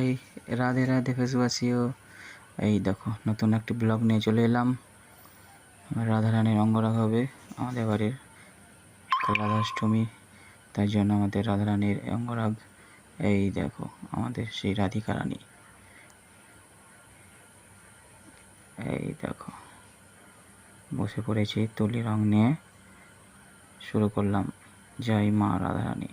সবাই রাধে রাধে ফেসবাসীও। এই দেখো নতুন একটি ব্লগ নিয়ে চলে এলাম। রাধারানীর অঙ্গরাগ হবে আমাদের বাড়ির রাধাষ্টমী, তাই জন্য আমাদের রাধারানীর অঙ্গরাগ। এই দেখো আমাদের সেই রাধিকা রানী, এই দেখো বসে পড়েছি তুলি রং নিয়ে। শুরু করলাম জয় মা রাধারানী।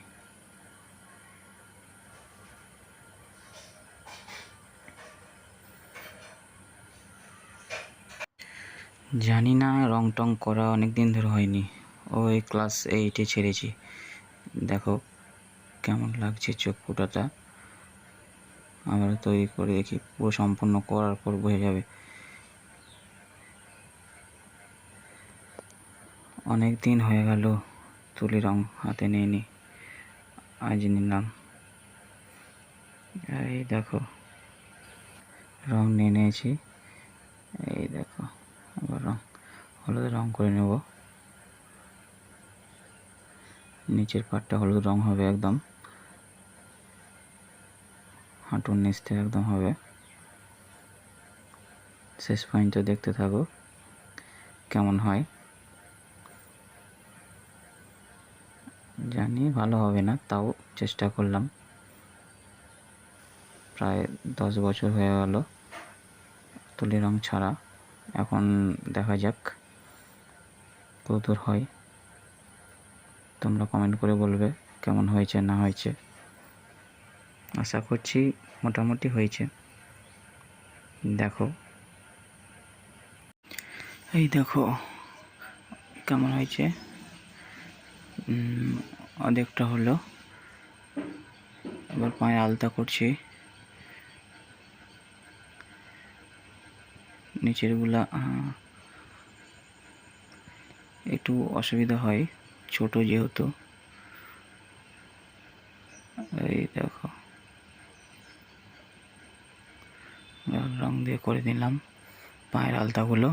জানি না, রং টং করা অনেক দিন ধরে হয়নি, ওই ক্লাস 8-এ ছেড়েছি। দেখো কেমন লাগছে চোখ ফুটাটা, আবার তৈরি করে দেখি, পুরো সম্পূর্ণ করার পর বোঝা যাবে। অনেক দিন হয়ে গেল তুলি রং হাতে নিইনি, আজ নিলাম। এই দেখো রং নিয়ে নিয়েছি, এই দেখো আবার হলুদ রং করে নেব। নিচের পাটটা হলুদ রং হবে, একদম হাঁটুর নিচ থেকে একদম হবে। শেষ পর্যন্ত দেখতে থাকো কেমন হয়। জানি ভালো হবে না, তাও চেষ্টা করলাম। প্রায় 10 বছর হয়ে গেল তুলি রং ছাড়া, এখন দেখা যাক কতদূর হয়। তোমরা কমেন্ট করে বলবে কেমন হয়েছে না হয়েছে। আশা করছি মোটামুটি হয়েছে। দেখো এই দেখো কেমন হয়েছে, অর্ধেকটা হলো। এবার পায়ে আলতা করছি, নিচেরগুলা একটু অসুবিধা হয়, ছোট যেহেতু। এই দেখো রং দিয়ে করে দিলাম পায়ের আলতাগুলো।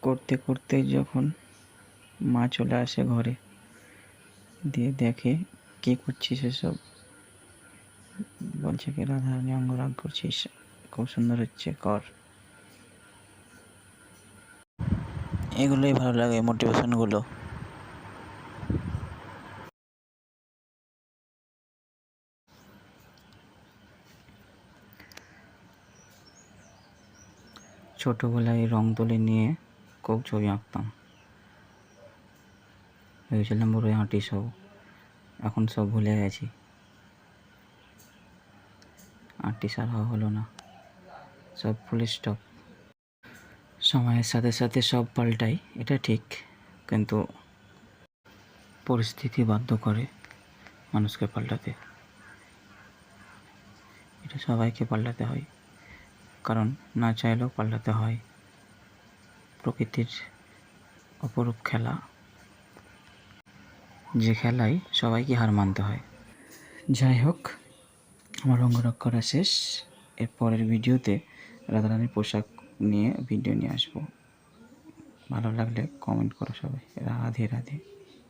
করতে করতে যখন মা চলে আসে ঘরে, দিয়ে দেখে কি করছিস এসব, বলছে কি রাধারানী অঙ্গরাগ করছিস, খুব সুন্দর হচ্ছে, কর। এগুলোই ভালো লাগে, মোটিভেশনগুলো। ছোটোবেলায় রং তুলি নিয়ে খুব ছবি আঁকতাম, ভেবেছিলাম বড় আর্টিস্ট হব, এখন সব ভুলে গেছি। আর্টিস্ট আর হওয়া হলো না, সব ফুল স্টপ। সময়ের সাথে সাথে সব পাল্টাই, এটা ঠিক, কিন্তু পরিস্থিতি বাধ্য করে মানুষকে পাল্টাতে। এটা সবাইকে পাল্টাতে হয়, কারণ না চাইলেও পাল্টাতে হয়। প্রকৃতির অপরূপ খেলা, যে খেলায় সবাইকে হার মানতে হয়। যাই হোক, আমার অঙ্গরাগ করা শেষ। এর পরের ভিডিওতে রাধারানীর পোশাক নিয়ে ভিডিও নিয়ে আসবো। ভালো লাগলে কমেন্ট করো সবাই। রাধে রাধে।